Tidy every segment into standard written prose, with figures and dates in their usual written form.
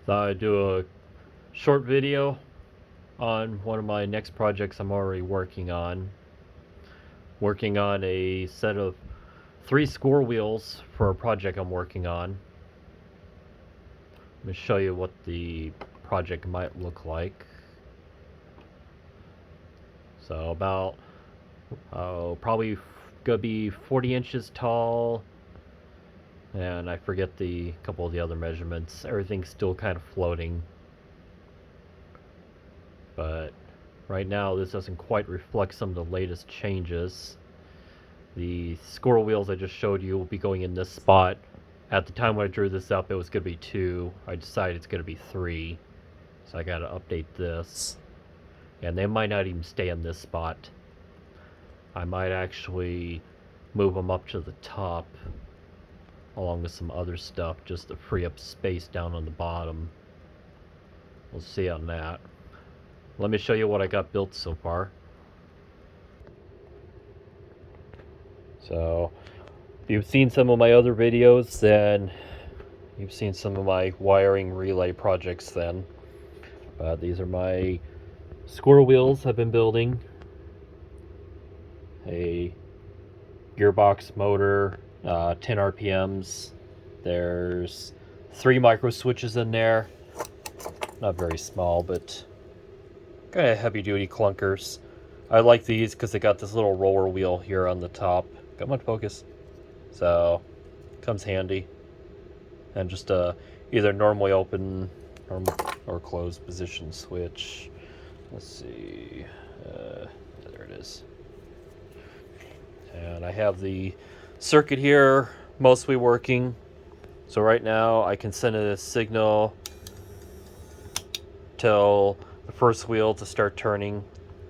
Thought I'd do a short video on one of my next projects I'm already working on. Working on a set of 3 score wheels for a project I'm working on. Let me show you what the project might look like. So about probably gonna be 40 inches tall, and I forget the couple of the other measurements. Everything's still kind of floating, but right now this doesn't quite reflect some of the latest changes. The squirrel wheels I just showed you will be going in this spot. At the time when I drew this up, it was going to be 2. I decided it's going to be 3, so I got to update this. And they might not even stay in this spot. I might actually move them up to the top along with some other stuff just to free up space down on the bottom. We'll see on that. Let me show you what I got built so far. So, if you've seen some of my other videos, then you've seen some of my wiring relay projects then. These are my squirrel wheels I've been building. A gearbox motor, 10 RPMs. There's 3 micro switches in there. Not very small, but kind of heavy duty clunkers. I like these because they got this little roller wheel here on the top. Come on, focus. So, comes handy. And just either normally open or closed position switch. Let's see. There it is. And I have the circuit here mostly working. So right now I can send a signal, tell the first wheel to start turning.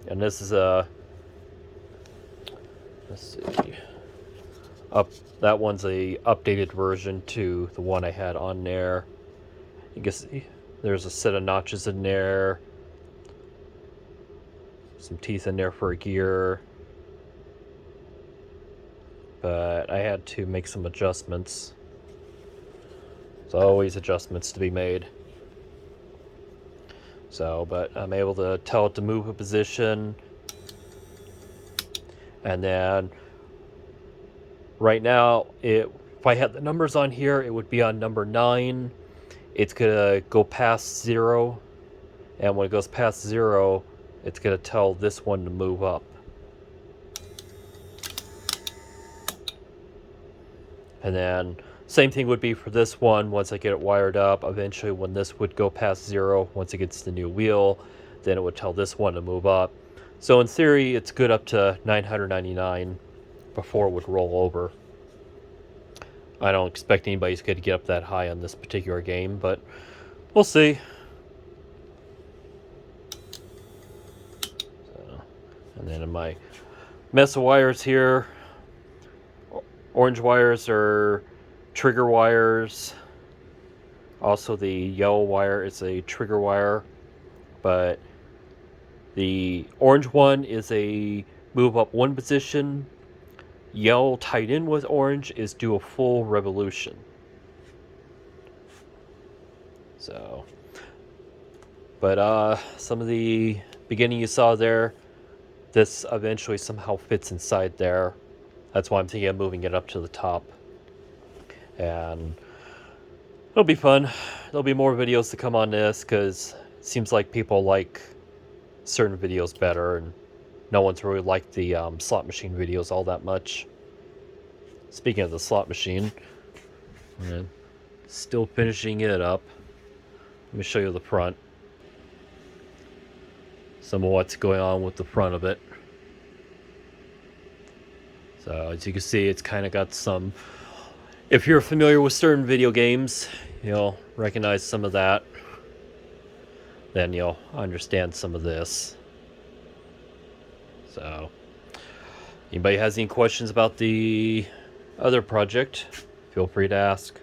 And this is a, let's see, that one's a updated version to the one I had on there. You can see there's a set of notches in there, some teeth in there for a gear, but I had to make some adjustments. There's always adjustments to be made. So, but I'm able to tell it to move a position, and then right now, if I had the numbers on here, it would be on number 9. It's gonna go past 0, and when it goes past 0, it's gonna tell this one to move up. And then same thing would be for this one. Once I get it wired up, eventually when this would go past 0, once it gets the new wheel, then it would tell this one to move up. So in theory, it's good up to 999 before it would roll over. I don't expect anybody's going to get up that high on this particular game, but we'll see. So, and then in my mess of wires here, orange wires are trigger wires. Also the yellow wire is a trigger wire, but the orange one is a move up 1 position. Yellow tied in with orange is do a full revolution. So, but some of the beginning you saw there, this eventually somehow fits inside there. That's why I'm thinking of moving it up to the top. And it'll be fun. There'll be more videos to come on this because it seems like people like certain videos better, and no one's really liked the slot machine videos all that much. Speaking of the slot machine, I'm still finishing it up. Let me show you the front. Some of what's going on with the front of it. So as you can see, it's kind of got some, if you're familiar with certain video games, you'll recognize some of that. Then you'll understand some of this. So, anybody has any questions about the other project, feel free to ask.